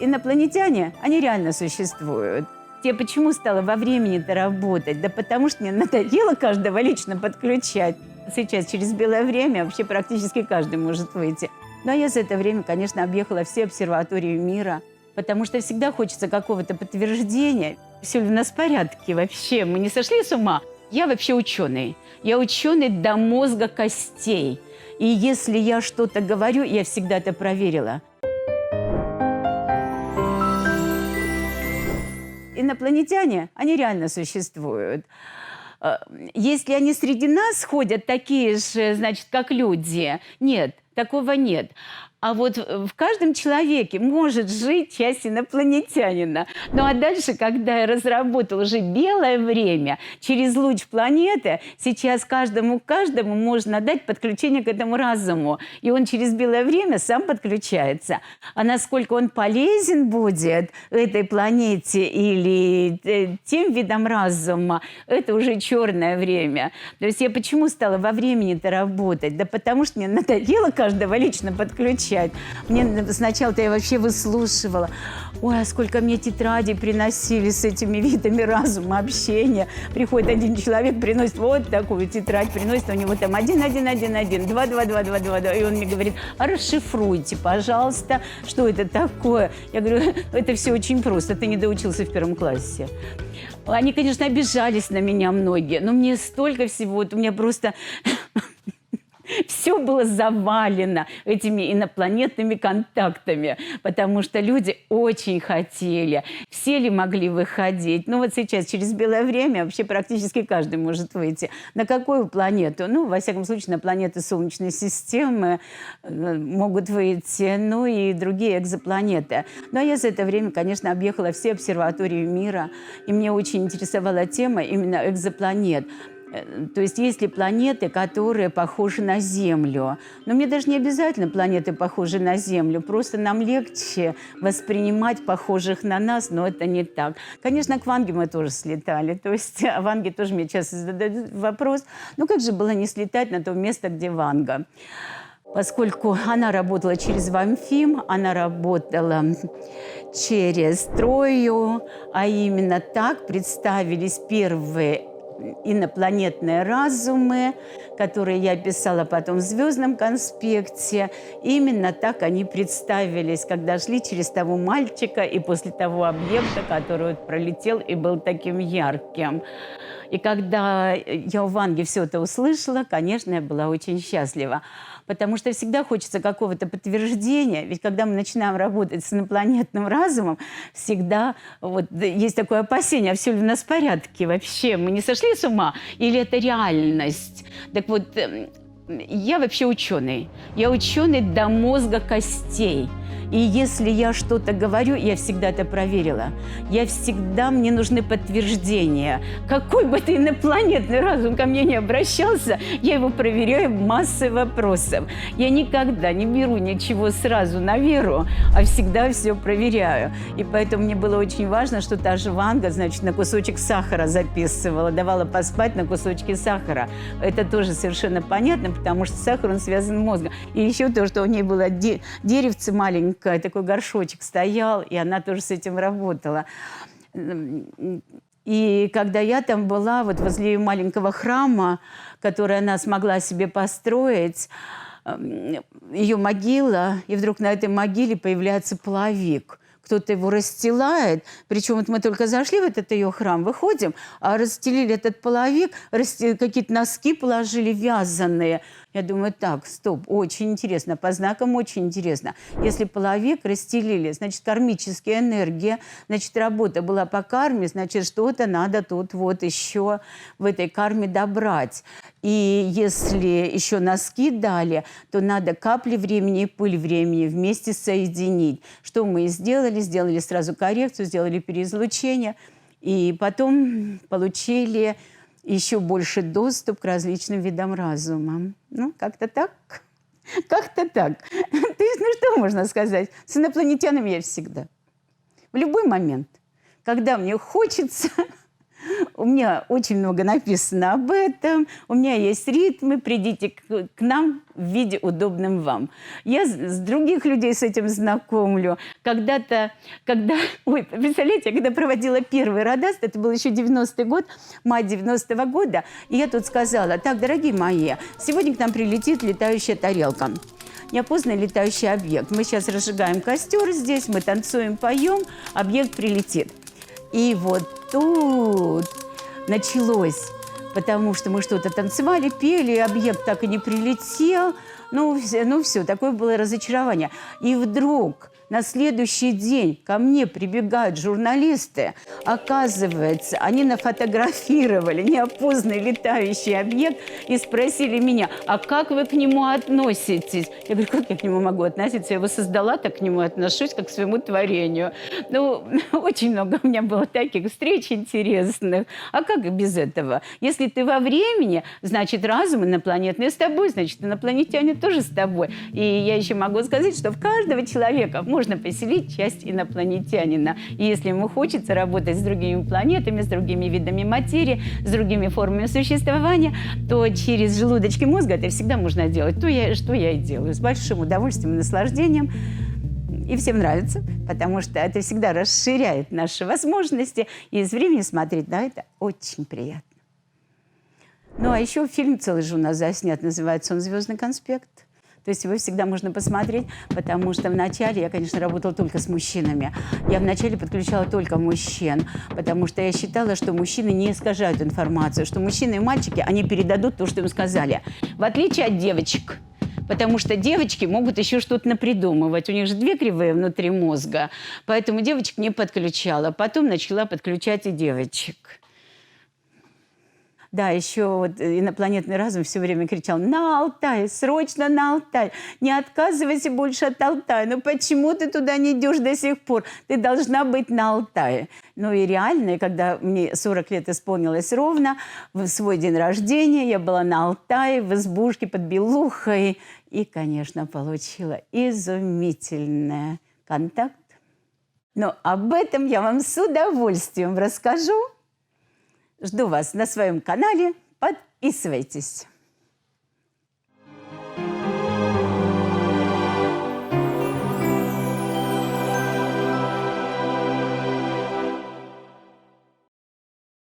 Инопланетяне, они реально существуют. Я почему стала во времени-то работать? Да потому что мне надоело каждого лично подключать. Сейчас через белое время вообще практически каждый может выйти. Но я за это время, конечно, объехала все обсерватории мира, потому что всегда хочется какого-то подтверждения. Все ли у нас в порядке вообще? Мы не сошли с ума? Я вообще ученый. Я ученый до мозга костей. И если я что-то говорю, я всегда это проверила. Инопланетяне, они реально существуют. Если они среди нас ходят такие же, значит, как люди, нет, такого нет. А вот в каждом человеке может жить часть инопланетянина. Ну а дальше, когда я разработала уже белое время, через луч планеты, сейчас каждому можно дать подключение к этому разуму. И он через белое время сам подключается. А насколько он полезен будет этой планете или тем видам разума, это уже черное время. То есть я почему стала во времени-то работать? Да потому что мне надоело каждого лично подключать. Мне сначала-то я вообще выслушивала. Ой, а сколько мне тетрадей приносили с этими видами разума, общения. Приходит один человек, приносит вот такую тетрадь, приносит, у него там 1, 1, 1, 1, 2, 2, 2, 2, 2, 2. И он мне говорит, а расшифруйте, пожалуйста, что это такое. Я говорю, это все очень просто, ты не доучился в 1 классе. Они, конечно, обижались на меня многие, но мне столько всего, вот у меня просто... Все было завалено этими инопланетными контактами, потому что люди очень хотели. Все ли могли выходить? Ну вот сейчас через белое время вообще практически каждый может выйти. На какую планету? Ну, во всяком случае, на планеты Солнечной системы могут выйти, ну и другие экзопланеты. Но я за это время, конечно, объехала все обсерватории мира, и мне очень интересовала тема именно экзопланет. То есть есть ли планеты, которые похожи на Землю? Но мне даже не обязательно планеты похожи на Землю. Просто нам легче воспринимать похожих на нас, но это не так. Конечно, к Ванге мы тоже слетали. То есть о Ванге тоже мне часто задают вопрос. Ну как же было не слетать на то место, где Ванга? Поскольку она работала через Вамфим, она работала через Трою, а именно так представились первые инопланетные разумы, которые я писала потом в «Звездном конспекте». Именно так они представились, когда шли через того мальчика и после того объекта, который пролетел и был таким ярким. И когда я у Ванги все это услышала, конечно, я была очень счастлива. Потому что всегда хочется какого-то подтверждения. Ведь когда мы начинаем работать с инопланетным разумом, всегда вот есть такое опасение, а все ли у нас в порядке вообще? Мы не сошли с ума? Или это реальность? Так вот, я вообще ученый. Я ученый до мозга костей. И если я что-то говорю, я всегда это проверила. Мне нужны подтверждения. Какой бы ты инопланетный разум ко мне не обращался, я его проверяю массой вопросов. Я никогда не беру ничего сразу на веру, а всегда все проверяю. И поэтому мне было очень важно, что та же Ванга, значит, на кусочек сахара записывала, давала поспать на кусочки сахара. Это тоже совершенно понятно, потому что сахар, он связан с мозгом. И еще то, что у ней было деревце маленькое, такой горшочек стоял, и она тоже с этим работала. И когда я там была, вот возле ее маленького храма, который она смогла себе построить, ее могила, и вдруг на этой могиле появляется половик. Кто-то его расстилает, причем вот мы только зашли в этот ее храм, выходим, а расстелили этот половик, какие-то носки положили вязаные. Я думаю, так, стоп, очень интересно, по знакам очень интересно. Если половик расстелили, значит, кармическая энергия, значит, работа была по карме, значит, что-то надо тут вот еще в этой карме добрать. И если еще носки дали, то надо капли времени и пыль времени вместе соединить. Что мы и сделали? Сделали сразу коррекцию, сделали переизлучение, и потом получили еще больше доступ к различным видам разума. Ну, как-то так. Как-то так. То есть, ну, что можно сказать? С инопланетянами я всегда. В любой момент, когда мне хочется, У меня очень много написано об этом. У меня есть ритмы. Придите к нам в виде удобном вам. Я с других людей с этим знакомлю. Когда-то, ой, представляете, я когда проводила первый Радаст, это был еще 90-й год, май 90-го года, и я тут сказала: так, дорогие мои, сегодня к нам прилетит летающая тарелка. Неопознанный летающий объект. Мы сейчас разжигаем костер здесь, мы танцуем, поем, объект прилетит. И вот тут началось, потому что мы что-то танцевали, пели, объект так и не прилетел. Ну все, такое было разочарование. И вдруг на следующий день ко мне прибегают журналисты. Оказывается, они нафотографировали неопознанный летающий объект и спросили меня: а как вы к нему относитесь? Я говорю: как я к нему могу относиться? Я его создала, так к нему отношусь, как к своему творению. Ну, очень много у меня было таких встреч интересных. А как без этого? Если ты во времени, значит, разум инопланетный с тобой, значит, инопланетяне тоже с тобой. И я еще могу сказать, что в каждого человека можно поселить часть инопланетянина. И если ему хочется работать с другими планетами, с другими видами материи, с другими формами существования, то через желудочки мозга это всегда можно делать. Что я и делаю. С большим удовольствием и наслаждением. И всем нравится, потому что это всегда расширяет наши возможности. И из времени смотреть на это очень приятно. Ну, а еще фильм целый же у нас заснят, называется он «Звездный конспект». То есть его всегда можно посмотреть, потому что вначале я, конечно, работала только с мужчинами. Я вначале подключала только мужчин, потому что я считала, что мужчины не искажают информацию, что мужчины и мальчики, они передадут то, что им сказали. В отличие от девочек. Потому что девочки могут еще что-то напридумывать. У них же две кривые внутри мозга. Поэтому девочек не подключала. Потом начала подключать и девочек. Да, еще вот инопланетный разум все время кричал: на Алтай, срочно на Алтай, не отказывайся больше от Алтая. Ну почему ты туда не идешь до сих пор? Ты должна быть на Алтае. Ну и реально, когда мне 40 лет исполнилось ровно, в свой день рождения я была на Алтае, в избушке под Белухой. И, конечно, получила изумительный контакт. Но об этом я вам с удовольствием расскажу. Жду вас на своем канале. Подписывайтесь.